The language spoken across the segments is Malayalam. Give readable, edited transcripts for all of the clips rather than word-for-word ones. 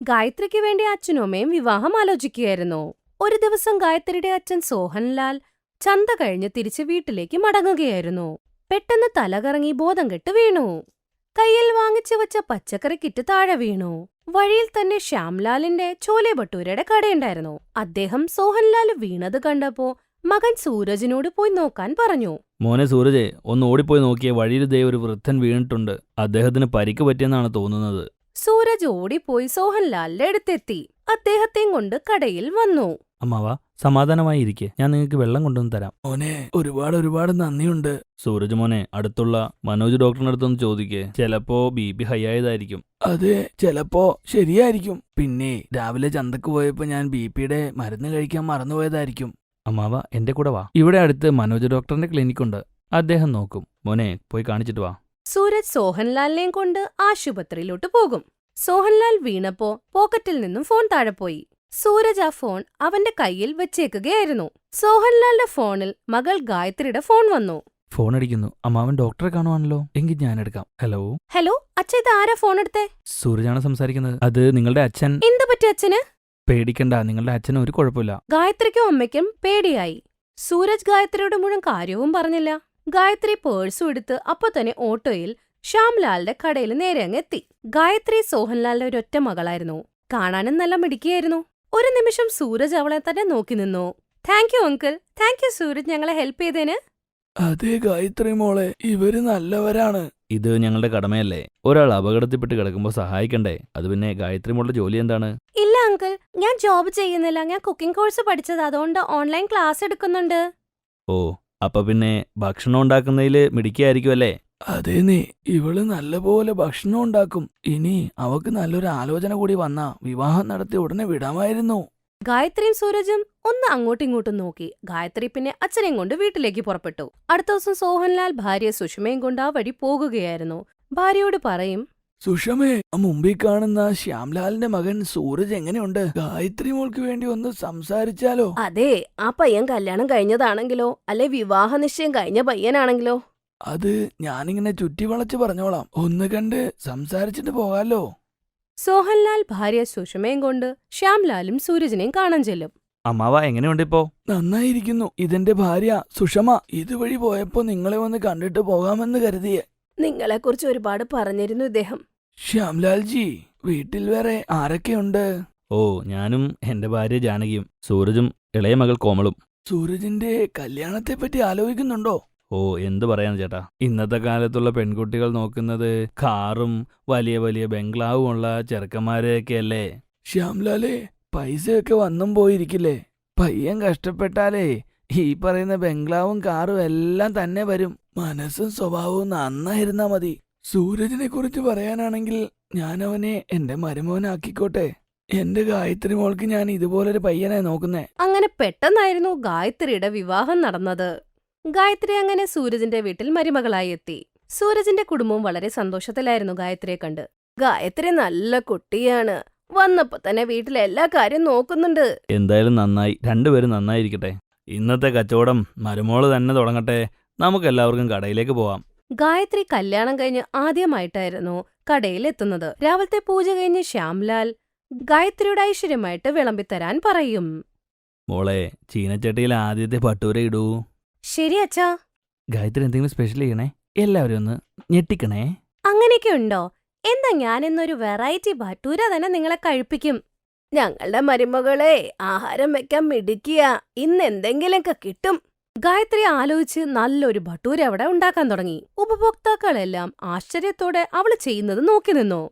ഗായത്രിക്ക് വേണ്ടി അച്ഛനും അമ്മയും വിവാഹം ആലോചിക്കുകയായിരുന്നു. ഒരു ദിവസം ഗായത്രിയുടെ അച്ഛൻ സോഹൻലാൽ ചന്ത കഴിഞ്ഞ് തിരിച്ച് വീട്ടിലേക്ക് മടങ്ങുകയായിരുന്നു. പെട്ടെന്ന് തലകറങ്ങി ബോധം കെട്ട് വീണു. കയ്യിൽ വാങ്ങിച്ചു വച്ച പച്ചക്കറി കിറ്റ് താഴെ വീണു. വഴിയിൽ തന്നെ ശ്യാംലാലിന്റെ ചോലെ ഭട്ടൂരയുടെ കടയുണ്ടായിരുന്നു. അദ്ദേഹം സോഹൻലാൽ വീണത് കണ്ടപ്പോ മകൻ സൂരജിനോട് പോയി നോക്കാൻ പറഞ്ഞു. മോനെ സൂരജെ, ഒന്ന് ഓടിപ്പോയി നോക്കിയേ, വഴിയിൽ ദേ ഒരു വൃദ്ധൻ വീണിട്ടുണ്ട്. അദ്ദേഹത്തിന് പരിക്ക് പറ്റിയെന്നാണ് തോന്നുന്നത്. സൂരജ് ഓടിപ്പോയി സോഹൻലാലിന്റെ അടുത്തെത്തി. അദ്ദേഹത്തെയും കൊണ്ട് കടയിൽ വന്നു. അമ്മാവാ, സമാധാനമായി ഇരിക്കെ, ഞാൻ നിങ്ങൾക്ക് വെള്ളം കൊണ്ടുവന്ന് തരാം. മോനെ, ഒരുപാട് നന്ദിയുണ്ട്. സൂരജ് മോനെ, അടുത്തുള്ള മനോജ് ഡോക്ടറിന്റെ അടുത്തൊന്ന് ചോദിക്കേ. ചിലപ്പോ BP ഹൈ ആയതായിരിക്കും. അതെ, ചിലപ്പോ ശരിയായിരിക്കും. പിന്നെ രാവിലെ ചന്തക്ക് പോയപ്പോ ഞാൻ BP-യുടെ മരുന്ന് കഴിക്കാൻ മറന്നുപോയതായിരിക്കും. അമ്മാവ, എന്റെ കൂടെ വാ. ഇവിടെ അടുത്ത് മനോജ് ഡോക്ടറിന്റെ ക്ലിനിക്കുണ്ട്. അദ്ദേഹം നോക്കും. മോനെ, പോയി കാണിച്ചിട്ട് വാ. സൂരജ് സോഹൻലാലിനെയും കൊണ്ട് ആശുപത്രിയിലോട്ട് പോകും. സോഹൻലാൽ വീണപ്പോ പോക്കറ്റിൽ നിന്നും ഫോൺ താഴെ പോയി. സൂരജ് ആ ഫോൺ അവന്റെ കയ്യിൽ വെച്ചേക്കുകയായിരുന്നു. സോഹൻലാലിന്റെ ഫോണിൽ മകൾ ഗായത്രിയുടെ ഫോൺ വന്നു. ഫോൺ അടിക്കുന്നു. അമ്മാവൻ ഡോക്ടറെ കാണുവാണല്ലോ. എങ്കിൽ ഞാൻ എടുക്കാം. ഹലോ. ഹലോ, അച്ഛ, ഇത് ആരാ ഫോൺ എടുത്തേ? സൂരജാണ് സംസാരിക്കുന്നത്. അത് നിങ്ങളുടെ അച്ഛൻ. എന്ത് പറ്റി അച്ഛന്? പേടിക്കണ്ട, നിങ്ങളുടെ അച്ഛന് ഒരു കുഴപ്പമില്ല. ഗായത്രിക്കും അമ്മയ്ക്കും പേടിയായി. സൂരജ് ഗായത്രിയുടെ മുഴുവൻ കാര്യവും പറഞ്ഞില്ല. ഗായത്രി പേഴ്സും എടുത്ത് അപ്പൊ തന്നെ ഓട്ടോയിൽ ശ്യാംലാലിന്റെ കടയിൽ നേരെ അങ്ങെത്തി. ഗായത്രി സോഹൻലാലിന്റെ ഒരൊറ്റ മകളായിരുന്നു. കാണാനും നല്ല മിടുക്കിയായിരുന്നു. ഒരു നിമിഷം സൂരജ് അവളെ തന്നെ നോക്കി നിന്നു. Thank you uncle. Thank you Sooraj, ഞങ്ങളെ ഹെൽപ്പ് ചെയ്തേന്. അതെ ഗായത്രി മോളെ, ഇവര് നല്ലവരാണ്. ഇത് ഞങ്ങളുടെ കടമയല്ലേ. ഒരാൾ അപകടത്തിൽപ്പെട്ട് കിടക്കുമ്പോൾ സഹായിക്കണ്ടേ. അത് പിന്നെ ഗായത്രി മോളുടെ ജോലി എന്താണ്? ഇല്ല അങ്കിൾ, ഞാൻ ജോബ് ചെയ്യുന്നില്ല. ഞാൻ കുക്കിംഗ് കോഴ്സ് പഠിച്ചത്, അതുകൊണ്ട് ഓൺലൈൻ ക്ലാസ് എടുക്കുന്നുണ്ട്. ഓ, അപ്പൊ പിന്നെ ഭക്ഷണം ഉണ്ടാക്കുന്നതില് മിടുക്കിയായിരിക്കുമല്ലേ? അതേന്നേ, ഇവള് നല്ലപോലെ ഭക്ഷണം ഉണ്ടാക്കും. ഇനി അവക്ക് നല്ലൊരു ആലോചന കൂടി വന്നാ വിവാഹം നടത്തി ഉടനെ വിടാമായിരുന്നു. ഗായത്രിയും സൂരജും ഒന്ന് അങ്ങോട്ടും ഇങ്ങോട്ടും നോക്കി. ഗായത്രി പിന്നെ അച്ഛനെയും കൊണ്ട് വീട്ടിലേക്ക് പുറപ്പെട്ടു. അടുത്ത ദിവസം സോഹൻലാൽ ഭാര്യ സുഷമയും കൊണ്ട് ആ വഴി പോകുകയായിരുന്നു. ഭാര്യയോട് പറയും, സുഷമേ, മുമ്പിൽ കാണുന്ന ശ്യാംലാലിന്റെ മകൻ സൂരജ് എങ്ങനെയുണ്ട്? ഗായത്രി മോൾക്ക് വേണ്ടി ഒന്ന് സംസാരിച്ചാലോ? അതെ, ആ പയ്യൻ കല്യാണം കഴിഞ്ഞതാണെങ്കിലോ അല്ലെ വിവാഹ നിശ്ചയം കഴിഞ്ഞ പയ്യനാണെങ്കിലോ? അത് ഞാനിങ്ങനെ ചുറ്റി വളച്ച് പറഞ്ഞോളാം. ഒന്ന് കണ്ട് സംസാരിച്ചിട്ട് പോകാലോ? സോഹൻലാൽ ഭാര്യ സുഷമയും കൊണ്ട് ശ്യാംലാലും സൂരജിനെയും കാണാൻ ചെല്ലും. അമ്മാവ, എങ്ങനെയുണ്ട് ഇപ്പോ? നന്നായിരിക്കുന്നു. ഇതെന്റെ ഭാര്യ സുഷമ. ഇതുവഴി പോയപ്പോ നിങ്ങളെ ഒന്ന് കണ്ടിട്ട് പോകാമെന്ന് കരുതിയേ. നിങ്ങളെക്കുറിച്ച് ഒരുപാട് പറഞ്ഞിരുന്നു ഇദ്ദേഹം. ശ്യാംലാൽജി, വീട്ടിൽ വേറെ ആരൊക്കെയുണ്ട്? ഓ, ഞാനും എന്റെ ഭാര്യ ജാനകിയും സൂരജും ഇളയ മകൾ കോമളും. സൂരജിന്റെ കല്യാണത്തെ പറ്റി ആലോചിക്കുന്നുണ്ടോ? ഓ, എന്ത് പറയാൻ ചേട്ടാ. ഇന്നത്തെ കാലത്തുള്ള പെൺകുട്ടികൾ നോക്കുന്നത് കാറും വലിയ വലിയ ബംഗ്ലാവും ഉള്ള ചെറുക്കന്മാരെയൊക്കെയല്ലേ. ശ്യാംലാലേ, പൈസയൊക്കെ വന്നും പോയിരിക്കില്ലേ? പയ്യൻ കഷ്ടപ്പെട്ടാലേ ഈ പറയുന്ന ബംഗ്ലാവും കാറും എല്ലാം തന്നെ വരും. മനസ്സും സ്വഭാവവും നന്നായിരുന്നാ മതി. സൂരജിനെ കുറിച്ച് പറയാനാണെങ്കിൽ ഞാൻ അവനെ എന്റെ മരുമോനാക്കിക്കോട്ടെ. എന്റെ ഗായത്രി മോൾക്ക് ഞാൻ ഇതുപോലൊരു പയ്യനെ നോക്കുന്നേ. അങ്ങനെ പെട്ടെന്നായിരുന്നു ഗായത്രിയുടെ വിവാഹം നടന്നത്. ഗായത്രി അങ്ങനെ സൂരജിന്റെ വീട്ടിൽ മരുമകളായി എത്തി. സൂരജിന്റെ കുടുംബവും വളരെ സന്തോഷത്തിലായിരുന്നു ഗായത്രിയെ കണ്ട്. ഗായത്രി നല്ല കുട്ടിയാണ്. വന്നപ്പോ തന്നെ വീട്ടിലെ എല്ലാ കാര്യം നോക്കുന്നുണ്ട്. എന്തായാലും നന്നായി, രണ്ടുപേരും നന്നായിരിക്കട്ടെ. ഇന്നത്തെ കച്ചവടം മരുമോള് തന്നെ തുടങ്ങട്ടെ. നമുക്കെല്ലാവർക്കും കടയിലേക്ക് പോവാം. ഗായത്രി കല്യാണം കഴിഞ്ഞ് ആദ്യമായിട്ടായിരുന്നു കടയിൽ എത്തുന്നത്. രാവിലത്തെ പൂജ കഴിഞ്ഞ് ശ്യാംലാൽ ഗായത്രിയുടെ ഐശ്വര്യമായിട്ട് വിളമ്പിത്തരാൻ പറയും. മോളെ, ചീനച്ചട്ടിയിൽ ആദ്യത്തെ ഭട്ടൂര ഇടൂ. ശരി അച്ഛാ. ഗായത്രി എന്തെങ്കിലും സ്പെഷ്യൽ ചെയ്യണേ. എല്ലാവരും ഒന്ന് ഞെട്ടിക്കണേ. അങ്ങനെയൊക്കെ ഉണ്ടോ? എന്താ, ഞാൻ ഇന്നൊരു വെറൈറ്റി ഭട്ടൂര തന്നെ നിങ്ങളെ കഴിപ്പിക്കും. ഞങ്ങളുടെ മരുമകളെ ആഹാരം വെക്കാൻ മിടുക്കിയ. ഇന്ന് എന്തെങ്കിലുമൊക്കെ കിട്ടും. ഗായത്രി ആലോചിച്ച് നല്ലൊരു ഭട്ടൂര അവിടെ ഉണ്ടാക്കാൻ തുടങ്ങി. ഉപഭോക്താക്കളെല്ലാം ആശ്ചര്യത്തോടെ അവള് ചെയ്യുന്നത് നോക്കി നിന്നു.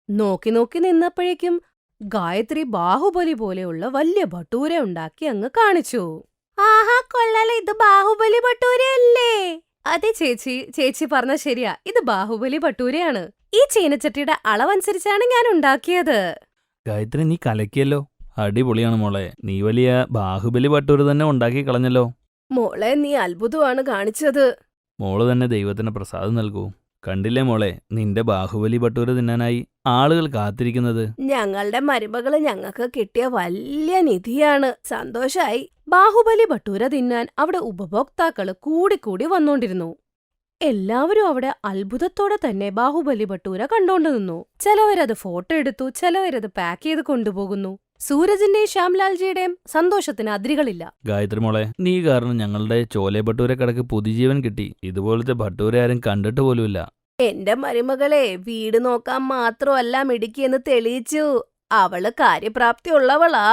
നോക്കി നിന്നപ്പോഴേക്കും ഗായത്രി ബാഹുബലി പോലെയുള്ള വലിയ ഭട്ടൂര ഉണ്ടാക്കി അങ്ങ് കാണിച്ചു. ആഹാ, കൊള്ളാലോ, ഇത് ബാഹുബലി ഭട്ടൂരയല്ലേ? അതെ ചേച്ചി, ചേച്ചി പറഞ്ഞ ശരിയാ, ഇത് ബാഹുബലി ഭട്ടൂരയാണ്. ഈ ചീനച്ചട്ടിയുടെ അളവനുസരിച്ചാണ് ഞാൻ ഉണ്ടാക്കിയത്. ഗായത്രി, നീ കലക്കിയല്ലോ. അടിപൊളിയാണ് മോളെ. നീ വലിയ ബാഹുബലി ഭട്ടൂര തന്നെ ഉണ്ടാക്കി കളഞ്ഞല്ലോ. മോളെ, നീ അത്ഭുതമാണ് കാണിച്ചത്. മോള് തന്നെ ദൈവത്തിന് പ്രസാദം നൽകൂ. കണ്ടില്ലേ മോളെ, നിന്റെ ബാഹുബലി ഭട്ടൂര തിന്നാനായി ആളുകൾ കാത്തിരിക്കുന്നത്. ഞങ്ങളുടെ മരുമകള് ഞങ്ങൾക്ക് കിട്ടിയ വലിയ നിധിയാണ്. സന്തോഷായി. ബാഹുബലി ഭട്ടൂര തിന്നാൻ അവിടെ ഉപഭോക്താക്കള് കൂടിക്കൂടി വന്നോണ്ടിരുന്നു. എല്ലാവരും അവിടെ അത്ഭുതത്തോടെ തന്നെ ബാഹുബലി ഭട്ടൂര കണ്ടോണ്ടു നിന്നു. ചിലവരത് ഫോട്ടോ എടുത്തു, ചിലവരത് പാക്ക് ചെയ്ത് കൊണ്ടുപോകുന്നു. സൂരജിന്റെയും ശ്യാംലാൽജിയുടെയും സന്തോഷത്തിന് അതിരുകളില്ല. ഗായത്രി മോളെ, നീ കാരണം ഞങ്ങളുടെ ചോലെ ഭട്ടൂര കടക്ക് പുതുജീവൻ കിട്ടി. ഇതുപോലത്തെ ഭട്ടൂര ആരും കണ്ടിട്ട് പോലുമില്ല. എന്റെ മരുമകളെ വീട് നോക്കാൻ മാത്രമല്ല മിടുക്കിയെന്ന് തെളിയിച്ചു. അവള് കാര്യപ്രാപ്തി ഉള്ളവളാ.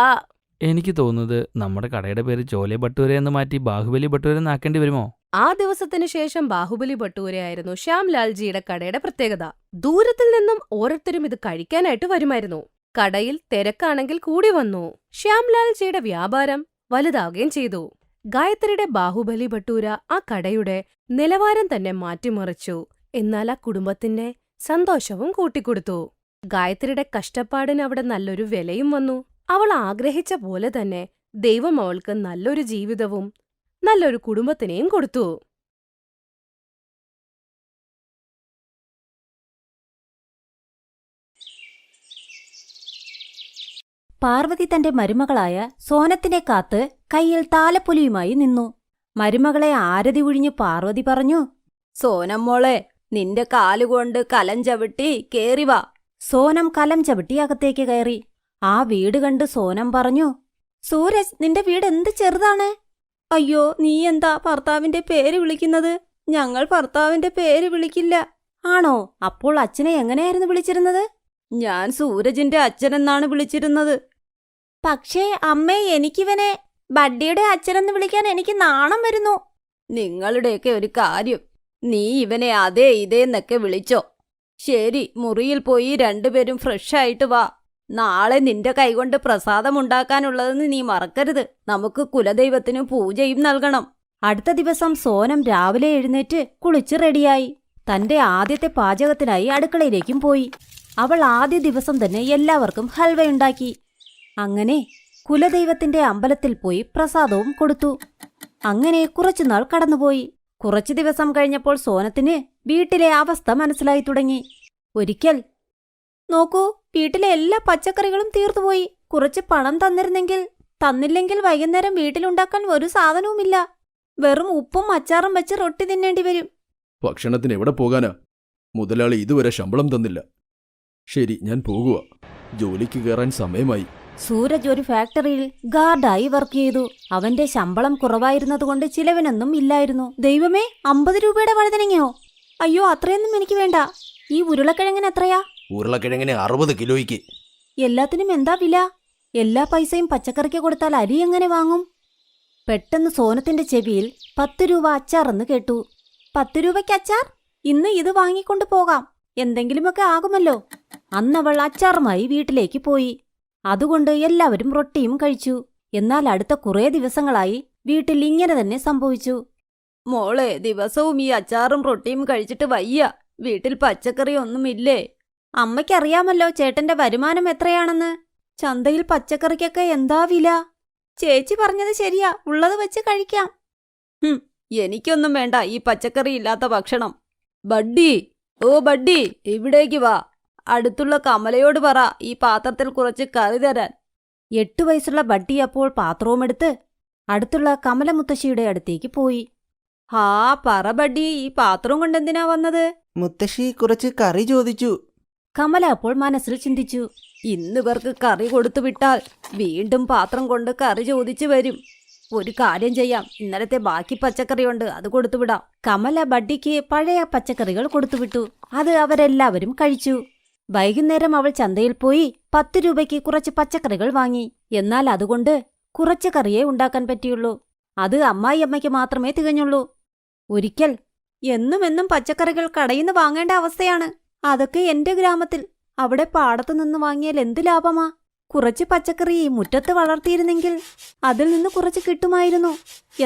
എനിക്ക് തോന്നുന്നത് നമ്മുടെ കടയുടെ പേര് ചോലെ ഭട്ടൂര എന്ന് മാറ്റി ബാഹുബലി ഭട്ടൂര എന്നാക്കേണ്ടി വരുമോ? ആ ദിവസത്തിന് ശേഷം ബാഹുബലി ഭട്ടൂരയായിരുന്നു ശ്യാംലാൽജിയുടെ കടയുടെ പ്രത്യേകത. ദൂരത്തിൽ നിന്നും ഓരോരുത്തരും ഇത് കഴിക്കാനായിട്ട് വരുമായിരുന്നു. കടയിൽ തിരക്കാണെങ്കിൽ കൂടി വന്നു. ശ്യാംലാൽജിയുടെ വ്യാപാരം വലുതാവുകയും ചെയ്തു. ഗായത്രിയുടെ ബാഹുബലി ഭട്ടൂര ആ കടയുടെ നിലവാരം തന്നെ മാറ്റിമറിച്ചു. എന്നാൽ ആ കുടുംബത്തിന്റെ സന്തോഷവും കൂട്ടിക്കൊടുത്തു. ഗായത്രിയുടെ കഷ്ടപ്പാടിന് അവിടെ നല്ലൊരു വിലയും വന്നു. അവൾ ആഗ്രഹിച്ച പോലെ തന്നെ ദൈവം അവൾക്ക് നല്ലൊരു ജീവിതവും നല്ലൊരു കുടുംബത്തിനെയും കൊടുത്തു. പാർവതി തന്റെ മരുമകളായ സോനത്തിനെ കാത്ത് കയ്യിൽ താലപ്പൊലിയുമായി നിന്നു. മരുമകളെ ആരതി ഒഴിഞ്ഞു പാർവതി പറഞ്ഞു, സോനം മോളെ, നിന്റെ കാലുകൊണ്ട് കലം ചവിട്ടി കേറി വാ. സോനം കലം ചവിട്ടി അകത്തേക്ക് കയറി. ആ വീട് കണ്ട് സോനം പറഞ്ഞു, സൂരജ്, നിന്റെ വീട് എന്ത് ചെറുതാണ്. അയ്യോ, നീ എന്താ ഭർത്താവിന്റെ പേര് വിളിക്കുന്നത്? ഞങ്ങൾ ഭർത്താവിന്റെ പേര് വിളിക്കില്ല. ആണോ? അപ്പോൾ അച്ഛനെ എങ്ങനെയായിരുന്നു വിളിച്ചിരുന്നത്? ഞാൻ സൂരജിന്റെ അച്ഛനെന്നാണ് വിളിച്ചിരുന്നത്. പക്ഷേ അമ്മേ, എനിക്കിവനെ ബഡ്ഡിയുടെ അച്ഛനെന്ന് വിളിക്കാൻ എനിക്ക് നാണം വരുന്നു. നിങ്ങളുടെയൊക്കെ ഒരു കാര്യം. നീ ഇവനെ അതേ ഇതേന്നൊക്കെ വിളിച്ചോ. ശരി, മുറിയിൽ പോയി രണ്ടുപേരും ഫ്രഷായിട്ട് വാ. നാളെ നിന്റെ കൈകൊണ്ട് പ്രസാദമുണ്ടാക്കാനുള്ളതെന്ന് നീ മറക്കരുത്. നമുക്ക് കുലദൈവത്തിനു പൂജയും നൽകണം. അടുത്ത ദിവസം സോനം രാവിലെ എഴുന്നേറ്റ് കുളിച്ച് റെഡിയായി. തന്റെ ആദ്യത്തെ പാചകത്തിനായി അടുക്കളയിലേക്കും പോയി. അവൾ ആദ്യ ദിവസം തന്നെ എല്ലാവർക്കും ഹൽവയുണ്ടാക്കി. അങ്ങനെ കുലദൈവത്തിന്റെ അമ്പലത്തിൽ പോയി പ്രസാദവും കൊടുത്തു. അങ്ങനെ കുറച്ചുനാൾ കടന്നുപോയി. കുറച്ചു ദിവസം കഴിഞ്ഞപ്പോൾ സോനത്തിന് വീട്ടിലെ അവസ്ഥ മനസ്സിലായി തുടങ്ങി. ഒരിക്കൽ, നോക്കൂ, വീട്ടിലെ എല്ലാ പച്ചക്കറികളും തീർന്നുപോയി. കുറച്ച് പണം തന്നില്ലെങ്കിൽ വൈകുന്നേരം വീട്ടിലുണ്ടാക്കാൻ ഒരു സാധനവുമില്ല. വെറും ഉപ്പും അച്ചാറും വെച്ച് റൊട്ടി തിന്നേണ്ടി വരും. ഭക്ഷണത്തിന് എവിടെ പോകാനാ? മുതലാളി ഇതുവരെ ശമ്പളം തന്നില്ല. ശരി, ഞാൻ പോകുക. ജോലിക്ക് കയറാൻ സമയമായി. സൂരജ് ഒരു ഫാക്ടറിയിൽ ഗാർഡായി വർക്ക് ചെയ്തു. അവന്റെ ശമ്പളം കുറവായിരുന്നതുകൊണ്ട് ചിലവിനൊന്നും ഇല്ലായിരുന്നു. ദൈവമേ, 50 രൂപയുടെ വഴുതനങ്ങയോ? അയ്യോ, അത്രയൊന്നും എനിക്ക് വേണ്ട. ഈ ഉരുളക്കിഴങ്ങിന് എത്രയാ? ഉരുളക്കിഴങ്ങിന് 60 കിലോയ്ക്ക്. എല്ലാത്തിനും എന്താ വില? എല്ലാ പൈസയും പച്ചക്കറിക്ക് കൊടുത്താൽ അരി എങ്ങനെ വാങ്ങും? പെട്ടെന്ന് സോനത്തിന്റെ ചെവിയിൽ 10 രൂപ അച്ചാറെന്ന് കേട്ടു. 10 രൂപയ്ക്ക് അച്ചാർ? ഇന്ന് ഇത് വാങ്ങിക്കൊണ്ടു പോകാം, എന്തെങ്കിലുമൊക്കെ ആകുമല്ലോ. അന്നവൾ അച്ചാറുമായി വീട്ടിലേക്ക് പോയി. അതുകൊണ്ട് എല്ലാവരും റൊട്ടിയും കഴിച്ചു. എന്നാൽ അടുത്ത കുറേ ദിവസങ്ങളായി വീട്ടിൽ ഇങ്ങനെ തന്നെ സംഭവിച്ചു. മോളെ, ദിവസവും ഈ അച്ചാറും റൊട്ടിയും കഴിച്ചിട്ട് വയ്യ. വീട്ടിൽ പച്ചക്കറി ഒന്നുമില്ലേ? അമ്മയ്ക്കറിയാമല്ലോ ചേട്ടന്റെ വരുമാനം എത്രയാണെന്ന്. ചന്തയിൽ പച്ചക്കറിക്കൊക്കെ എന്താ വില? ചേച്ചി പറഞ്ഞത് ശരിയാ, ഉള്ളത് വെച്ച് കഴിക്കാം. എനിക്കൊന്നും വേണ്ട ഈ പച്ചക്കറി ഇല്ലാത്ത ഭക്ഷണം. ബഡ്ഡി, ഓ ബഡ്ഡി, ഇവിടേക്ക് വാ. അടുത്തുള്ള കമലയോട് പറ ഈ പാത്രത്തിൽ കുറച്ച് കറി തരാൻ. 8 വയസ്സുള്ള ബഡ്ഡി അപ്പോൾ പാത്രവുമെടുത്ത് അടുത്തുള്ള കമല മുത്തശ്ശിയുടെ അടുത്തേക്ക് പോയി. ഹാ, പറ ബഡ്ഡി, ഈ പാത്രം കൊണ്ടെന്തിനാ വന്നത്? മുത്തശ്ശി കുറച്ച് കറി ചോദിച്ചു. കമല അപ്പോൾ മനസ്സിൽ ചിന്തിച്ചു, ഇന്നിവർക്ക് കറി കൊടുത്തു വിട്ടാൽ വീണ്ടും പാത്രം കൊണ്ട് കറി ചോദിച്ചു വരും. ഒരു കാര്യം ചെയ്യാം, ഇന്നലത്തെ ബാക്കി പച്ചക്കറിയുണ്ട്, അത് കൊടുത്തുവിടാം. കമല ബഡ്ഡിക്ക് പഴയ പച്ചക്കറികൾ കൊടുത്തുവിട്ടു. അത് അവരെല്ലാവരും കഴിച്ചു. വൈകുന്നേരം അവൾ ചന്തയിൽ പോയി 10 രൂപയ്ക്ക് കുറച്ച് പച്ചക്കറികൾ വാങ്ങി. എന്നാൽ അതുകൊണ്ട് കുറച്ച് കറിയേ ഉണ്ടാക്കാൻ പറ്റിയുള്ളൂ. അത് അമ്മായിയമ്മയ്ക്ക് മാത്രമേ തികഞ്ഞുള്ളൂ. ഒരിക്കൽ, എന്നും പച്ചക്കറികൾ കടയിൽ നിന്ന് വാങ്ങേണ്ട അവസ്ഥയാണ്. അതൊക്കെ എന്റെ ഗ്രാമത്തിൽ. അവിടെ പാടത്തു നിന്ന് വാങ്ങിയാൽ എന്ത് ലാഭമാ? കുറച്ച് പച്ചക്കറി മുറ്റത്ത് വളർത്തിയിരുന്നെങ്കിൽ അതിൽ നിന്ന് കുറച്ച് കിട്ടുമായിരുന്നു.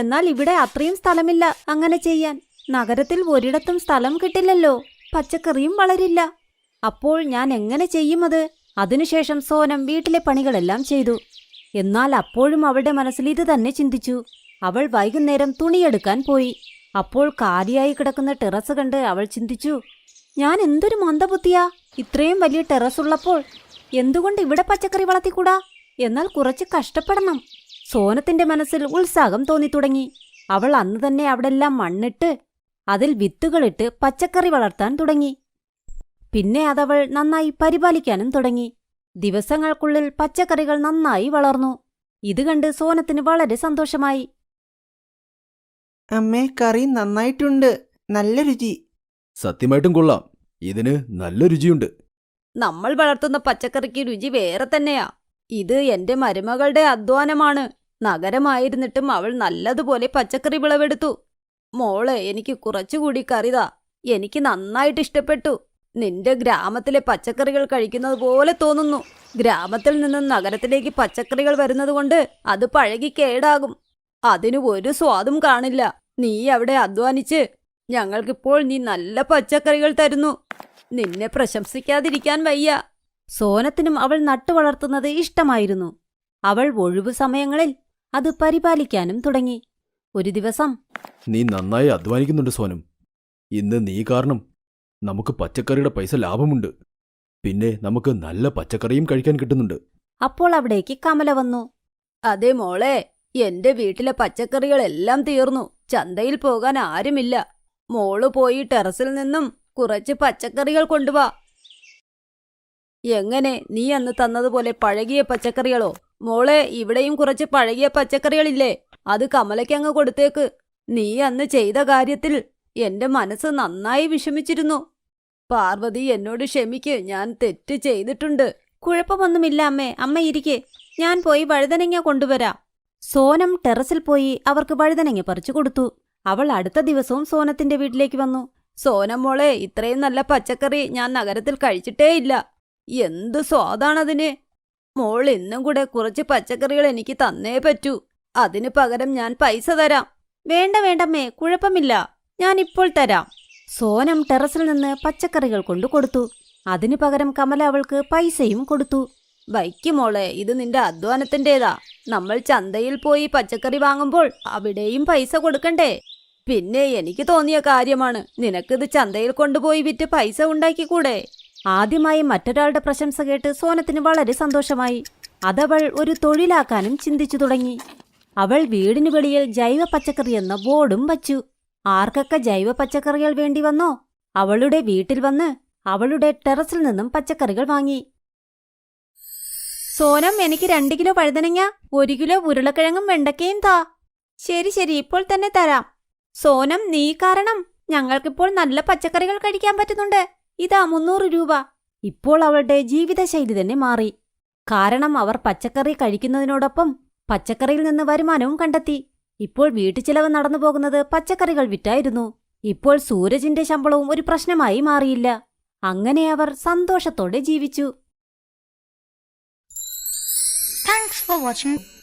എന്നാൽ ഇവിടെ അത്രയും സ്ഥലമില്ല അങ്ങനെ ചെയ്യാൻ. നഗരത്തിൽ ഒരിടത്തും സ്ഥലം കിട്ടില്ലല്ലോ, പച്ചക്കറിയും വളരില്ല. അപ്പോൾ ഞാൻ എങ്ങനെ ചെയ്യും അത്? അതിനുശേഷം സോനം വീട്ടിലെ പണികളെല്ലാം ചെയ്തു. എന്നാൽ അപ്പോഴും അവളുടെ മനസ്സിൽ ഇത് തന്നെ ചിന്തിച്ചു. അവൾ വൈകുന്നേരം തുണിയെടുക്കാൻ പോയി. അപ്പോൾ കാലിയായി കിടക്കുന്ന ടെറസ് കണ്ട് അവൾ ചിന്തിച്ചു, ഞാൻ എന്തൊരു മന്ദബുദ്ധിയാ! ഇത്രയും വലിയ ടെറസ് ഉള്ളപ്പോൾ എന്തുകൊണ്ട് ഇവിടെ പച്ചക്കറി വളർത്തിക്കൂടാ? എന്നാൽ കുറച്ച് കഷ്ടപ്പെടണം. സോനത്തിന്റെ മനസ്സിൽ ഉത്സാഹം തോന്നിത്തുടങ്ങി. അവൾ അന്ന് തന്നെ അവിടെല്ലാം മണ്ണിട്ട് അതിൽ വിത്തുകളിട്ട് പച്ചക്കറി വളർത്താൻ തുടങ്ങി. പിന്നെ അതവൾ നന്നായി പരിപാലിക്കാനും തുടങ്ങി. ദിവസങ്ങൾക്കുള്ളിൽ പച്ചക്കറികൾ നന്നായി വളർന്നു. ഇത് കണ്ട് സോനത്തിന് വളരെ സന്തോഷമായി. അമ്മേ, കറി നന്നായിട്ടുണ്ട്. നല്ല രുചി. സത്യമായിട്ടും കൊള്ളാം. ഇതിന് നല്ല രുചിയുണ്ട്. നമ്മൾ വളർത്തുന്ന പച്ചക്കറിക്ക് രുചി വേറെ തന്നെയാ. ഇത് എന്റെ മരുമകളുടെ അധ്വാനമാണ്. നഗരമായിരുന്നിട്ടും അവൾ നല്ലതുപോലെ പച്ചക്കറി വിളവെടുത്തു. മോളെ, എനിക്ക് കുറച്ചുകൂടി കറിതാ. എനിക്ക് നന്നായിട്ട് ഇഷ്ടപ്പെട്ടു. നിന്റെ ഗ്രാമത്തിലെ പച്ചക്കറികൾ കഴിക്കുന്നത് പോലെ തോന്നുന്നു. ഗ്രാമത്തിൽ നിന്നും നഗരത്തിലേക്ക് പച്ചക്കറികൾ വരുന്നതുകൊണ്ട് അത് പഴകി കേടാകും. അതിന് ഒരു സ്വാദും കാണില്ല. നീ അവിടെ അധ്വാനിച്ച് ഞങ്ങൾക്കിപ്പോൾ നീ നല്ല പച്ചക്കറികൾ തരുന്നു. നിന്നെ പ്രശംസിക്കാതിരിക്കാൻ വയ്യ. സോനത്തിനും അവൾ നട്ടുവളർത്തുന്നത് ഇഷ്ടമായിരുന്നു. അവൾ ഒഴിവു സമയങ്ങളിൽ അത് പരിപാലിക്കാനും തുടങ്ങി. ഒരു ദിവസം, നീ നന്നായി അധ്വാനിക്കുന്നുണ്ട് സോനം. ഇന്ന് നീ കാരണം നമുക്ക് പച്ചക്കറിയുടെ പൈസ ലാഭമുണ്ട്. പിന്നെ നമുക്ക് നല്ല പച്ചക്കറിയും കഴിക്കാൻ കിട്ടുന്നുണ്ട്. അപ്പോൾ അവിടേക്ക് കമല വന്നു. അതെ മോളെ, എന്റെ വീട്ടിലെ പച്ചക്കറികളെല്ലാം തീർന്നു. ചന്തയിൽ പോകാൻ ആരുമില്ല. മോള് പോയി ടെറസിൽ നിന്നും കുറച്ച് പച്ചക്കറികൾ കൊണ്ടുവാ. എങ്ങനെ, നീ അന്ന് തന്നതുപോലെ പഴകിയ പച്ചക്കറികളോ? മോളെ, ഇവിടെയും കുറച്ച് പഴകിയ പച്ചക്കറികളില്ലേ? അത് കമലയ്ക്കങ്ങ് കൊടുത്തേക്ക്. നീ അന്ന് ചെയ്ത കാര്യത്തിൽ എന്റെ മനസ്സ് നന്നായി വിഷമിച്ചിരുന്നു. പാർവതി, എന്നോട് ക്ഷമിക്ക്. ഞാൻ തെറ്റ് ചെയ്തിട്ടുണ്ട്. കുഴപ്പമൊന്നുമില്ല അമ്മേ. അമ്മ ഇരിക്കെ, ഞാൻ പോയി വഴുതനങ്ങ കൊണ്ടുവരാം. സോനം ടെറസിൽ പോയി അവർക്ക് വഴുതനങ്ങ പറിച്ചു കൊടുത്തു. അവൾ അടുത്ത ദിവസവും സോനത്തിന്റെ വീട്ടിലേക്ക് വന്നു. സോനം മോളെ, ഇത്രയും നല്ല പച്ചക്കറി ഞാൻ നഗരത്തിൽ കഴിച്ചിട്ടേയില്ല. എന്ത് സ്വാദാണതിന്. മോൾ ഇന്നും കൂടെ കുറച്ച് പച്ചക്കറികൾ എനിക്ക് തന്നേ പറ്റൂ. അതിന് പകരം ഞാൻ പൈസ തരാം. വേണ്ട വേണ്ടമ്മേ, കുഴപ്പമില്ല. ഞാൻ ഇപ്പോൾ തരാം. സോനം ടെറസിൽ നിന്ന് പച്ചക്കറികൾ കൊണ്ടു കൊടുത്തു. അതിനു പകരം കമല അവൾക്ക് പൈസയും കൊടുത്തു. വയ്ക്ക് മോളെ, ഇത് നിന്റെ അധ്വാനത്തിൻ്റെതാ. നമ്മൾ ചന്തയിൽ പോയി പച്ചക്കറി വാങ്ങുമ്പോൾ അവിടെയും പൈസ കൊടുക്കണ്ടേ? പിന്നെ എനിക്ക് തോന്നിയ കാര്യമാണ്. നിനക്കിത് ചന്തയിൽ കൊണ്ടുപോയി വിറ്റ് പൈസ ഉണ്ടാക്കിക്കൂടെ? ആദ്യമായി മറ്റൊരാളുടെ പ്രശംസ കേട്ട് സോനത്തിന് വളരെ സന്തോഷമായി. അതവൾ ഒരു തൊഴിലാക്കാനും ചിന്തിച്ചു തുടങ്ങി. അവൾ വീടിനു വെളിയിൽ ജൈവ പച്ചക്കറി എന്ന ബോർഡും വച്ചു. ആർക്കൊക്കെ ജൈവ പച്ചക്കറികൾ വേണ്ടി വന്നോ അവളുടെ വീട്ടിൽ വന്ന് അവളുടെ ടെറസിൽ നിന്നും പച്ചക്കറികൾ വാങ്ങി. സോനം, എനിക്ക് 2 കിലോ വഴുതനങ്ങ, 1 കിലോ ഉരുളക്കിഴങ്ങും വെണ്ടക്കയും താ. ശരി ശരി, ഇപ്പോൾ തന്നെ തരാം. സോനം, നീ കാരണം ഞങ്ങൾക്കിപ്പോൾ നല്ല പച്ചക്കറികൾ കഴിക്കാൻ പറ്റുന്നുണ്ട്. ഇതാ 300 രൂപ. ഇപ്പോൾ അവളുടെ ജീവിതശൈലി തന്നെ മാറി. കാരണം അവർ പച്ചക്കറി കഴിക്കുന്നതിനോടൊപ്പം പച്ചക്കറിയിൽ നിന്ന് വരുമാനവും കണ്ടെത്തി. ഇപ്പോൾ വീട്ടുചിലവ് നടന്നു പോകുന്നത് പച്ചക്കറികൾ വിറ്റായിരുന്നു. ഇപ്പോൾ സൂരജിന്റെ ശമ്പളവും ഒരു പ്രശ്നമായി മാറിയില്ല. അങ്ങനെ അവർ സന്തോഷത്തോടെ ജീവിച്ചു. Thanks for watching.